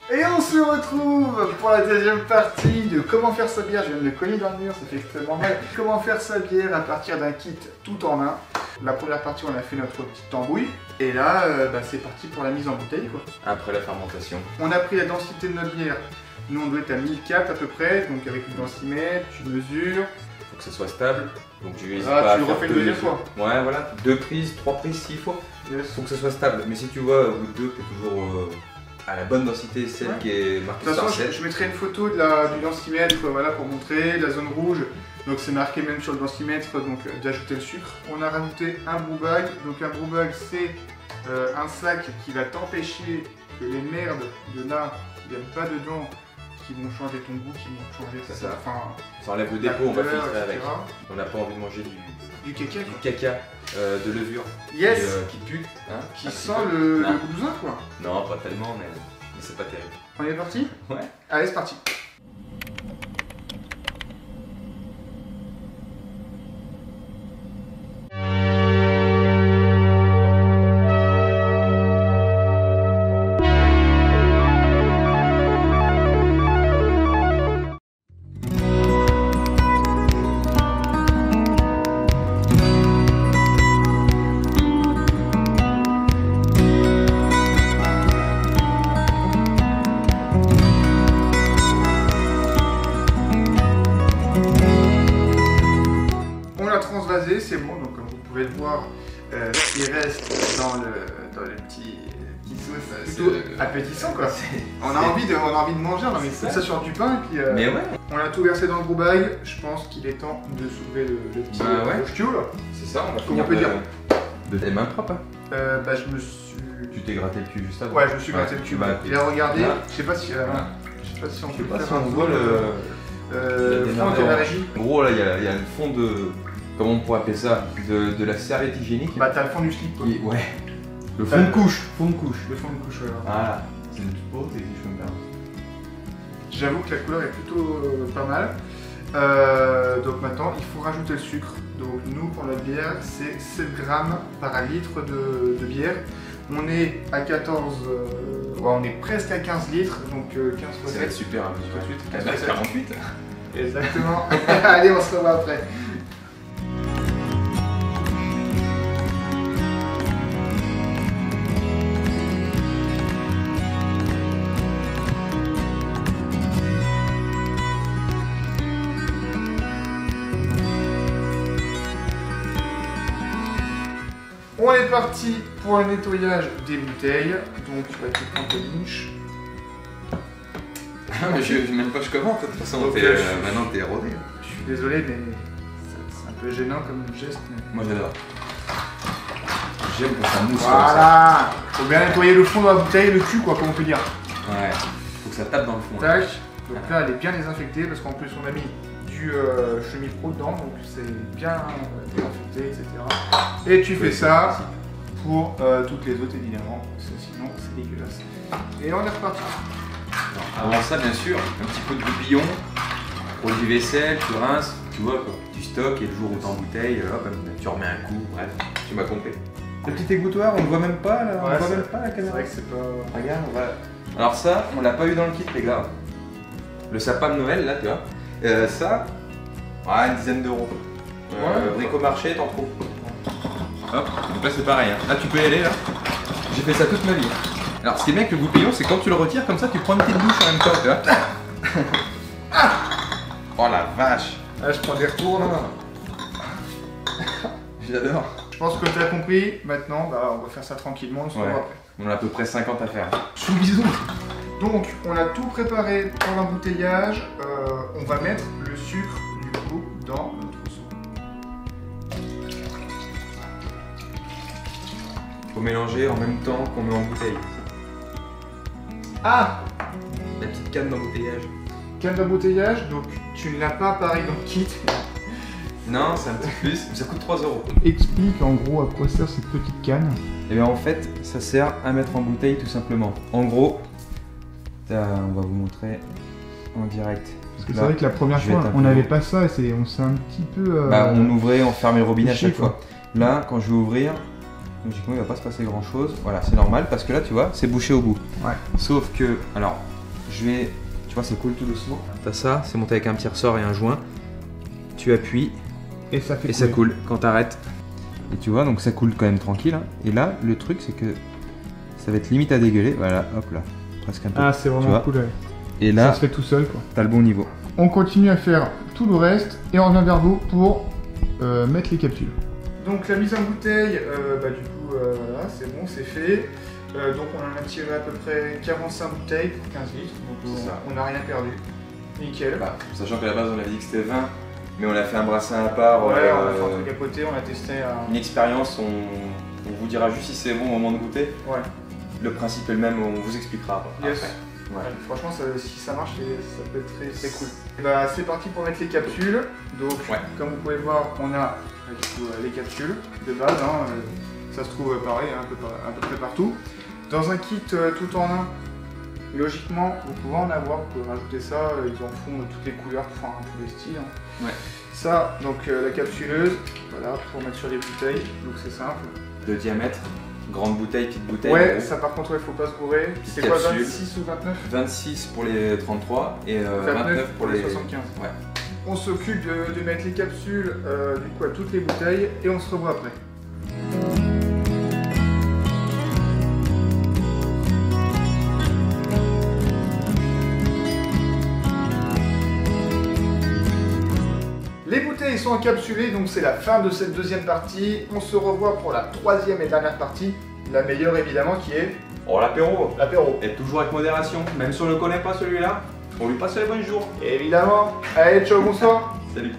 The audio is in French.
Et on se retrouve pour la deuxième partie de comment faire sa bière. Je viens de le cogner dans le mur, ça fait extrêmement mal. Comment faire sa bière à partir d'un kit tout en un. La première partie, on a fait notre petite tambouille. Et là, c'est parti pour la mise en bouteille, quoi. Après la fermentation. On a pris la densité de notre bière. Nous, on doit être à 1004 à peu près. Donc avec le densimètre, tu mesures. Faut que ça soit stable. Donc tu n'hésites Ah, pas tu à le refais faire une deuxième fois. Ouais, voilà. 2 prises, 3 prises s'il faut. Yes. Faut que ça soit stable. Mais si tu vois, au bout de 2, t'es toujours à la bonne densité, celle qui est De marquée toute sur façon, la selle. je mettrai une photo du densimètre voilà, pour montrer la zone rouge. Donc c'est marqué même sur le densimètre d'ajouter le sucre. On a rajouté un brew bag. Donc un brew bag, c'est un sac qui va t'empêcher que les merdes de là qui viennent pas dedans, qui vont changer ton goût, qui vont changer ça. Enfin, Ça enlève le dépôt, on va filtrer avec. On n'a pas envie de manger du caca, du caca de levure. yes, Qui pue. Hein, qui sent le bousin, quoi. Non, pas tellement, mais c'est pas terrible. On est parti? Ouais. Allez, c'est parti. C'est bon, donc comme vous pouvez le voir, ce qui reste dans le petit sauce plutôt appétissant, quoi. On a envie de manger, on a envie de mettre ça sur du pain et puis mais ouais. On a tout versé dans le brew bag. Je pense qu'il est temps de soulever le petit ch'tio là. C'est ça, on va Comment on peut dire de tes mains propres. Je me suis... Tu t'es gratté le cul juste avant. Ouais, je me suis gratté le cul. Il a regardé, je sais pas si on peut faire un voit le fond de la régie. En gros là, il y a le fond de... Comment on pourrait appeler ça, de la serviette hygiénique. Bah t'as le fond du slip, quoi. Ouais. Le fond de couche. Le fond de couche, ouais. Voilà. C'est une toute peau, t'es vu, je me perds. J'avoue que la couleur est plutôt pas mal. Donc maintenant, il faut rajouter le sucre. Donc nous, pour la bière, c'est 7 grammes par litre de bière. On est à 14... on est presque à 15 litres, donc 15 fois 7. Ça va être super, hein, tout de suite. 15 fois 48. Exactement. Allez, on se revoit après. On est parti pour le nettoyage des bouteilles. Donc tu vas te prendre tes linches. Ah mais je même pas je commente, de toute façon maintenant t'es rodé. Je suis désolé mais c'est un peu gênant comme geste. Mais... Moi j'adore. J'aime quand ça mousse comme ça. Voilà. Faut bien nettoyer le fond de la bouteille, le cul quoi, comme on peut dire. Ouais, faut que ça tape dans le fond. Tac. Donc là elle est bien désinfectée parce qu'en plus on a mis du chemise pro dedans, donc c'est bien désinfecté, etc. Et tu fais ça pour toutes les autres évidemment, parce que sinon c'est dégueulasse. Et on est reparti. Avant ça, bien sûr, un petit peu de goupillon, produit vaisselle, tu rinces, tu vois quoi, tu stockes et le jour où t'es en bouteille, hop, tu remets un coup, bref, tu m'as compris. Le petit égouttoir, on ne voit même pas là, on voit même pas la caméra. C'est vrai que c'est pas... Regarde, on va... Alors ça, on l'a pas eu dans le kit les gars. Le sapin de Noël là, tu vois. Ça, une dizaine d'euros. Bricomarché, t'en trouves. Hop, donc là c'est pareil, hein. Là tu peux y aller là. J'ai fait ça toute ma vie. Alors ce qui est bien avec le goupillon, c'est quand tu le retires comme ça, tu prends une petite douche en même temps, tu vois. Oh la vache. Là je prends des retours là. J'adore. Je pense que tu as compris, maintenant on va faire ça tranquillement, on se revoit après. On a à peu près 50 à faire. Sous bisous. Donc on a tout préparé pour l'embouteillage, on va mettre le sucre du coup dans notre seau. Faut mélanger en même temps qu'on met en bouteille. Ah, la petite canne d'embouteillage. Canne d'embouteillage, donc tu ne l'as pas pareil dans le kit. Non, c'est un petit plus, ça coûte 3 euros. Explique en gros à quoi sert cette petite canne. Et bien en fait, ça sert à mettre en bouteille tout simplement. En gros, on va vous montrer en direct. Parce que c'est vrai que la première fois, on n'avait pas ça et on s'est un petit peu... on ouvrait, on fermait le robinet à chaque quoi. fois. Là, quand je vais ouvrir, logiquement il va pas se passer grand chose. Voilà, c'est normal parce que là tu vois, c'est bouché au bout. Ouais. Sauf que, alors, je vais... Tu vois, ça coule tout doucement. T'as ça, c'est monté avec un petit ressort et un joint. Tu appuies Et ça fait et ça coule quand t'arrêtes. Et tu vois, donc ça coule quand même tranquille. Hein. Et là, le truc, c'est que ça va être limite à dégueuler. Voilà, hop là, presque un peu. Ah, c'est vraiment cool. Ouais. Et là, ça se fait tout seul, quoi. T'as le bon niveau. On continue à faire tout le reste et on revient vers vous pour mettre les capsules. Donc la mise en bouteille, du coup, voilà, c'est bon, c'est fait. Donc on en a tiré à peu près 45 bouteilles pour 15 litres, donc on n'a rien perdu. Nickel. Bah, sachant qu'à la base on avait dit que c'était 20, mais on a fait un brassin à part. Ouais, on a fait un truc à côté, on a testé une expérience, on vous dira juste si c'est bon au moment de goûter. Ouais. Le principe est le même, on vous expliquera après. Yes. Ouais. Franchement, si ça marche, ça peut être très très cool. Et bah, c'est parti pour mettre les capsules. Donc, comme vous pouvez voir, on a du coup, les capsules de base. Hein, ça se trouve pareil, hein, à peu près partout. Dans un kit tout en un, logiquement, vous pouvez en avoir. Vous pouvez rajouter ça. Ils en font toutes les couleurs, enfin tous les styles. Hein. Ouais. Ça, donc la capsuleuse, voilà, pour mettre sur les bouteilles. Donc c'est simple. De diamètre. Grande bouteille, petite bouteille. Ouais, ça par contre, il faut pas se gourer. C'est quoi, 26 ou 29? 26 pour les 33 et 29 pour les 75. Ouais. On s'occupe de mettre les capsules du coup à toutes les bouteilles et on se revoit après. Les bouteilles sont encapsulées, donc c'est la fin de cette deuxième partie. On se revoit pour la troisième et dernière partie. La meilleure évidemment qui est... Oh, l'apéro. L'apéro. Et toujours avec modération. Même si on ne le connaît pas celui-là, on lui passe les bons jours. Évidemment. Allez, ciao, bonsoir. Salut.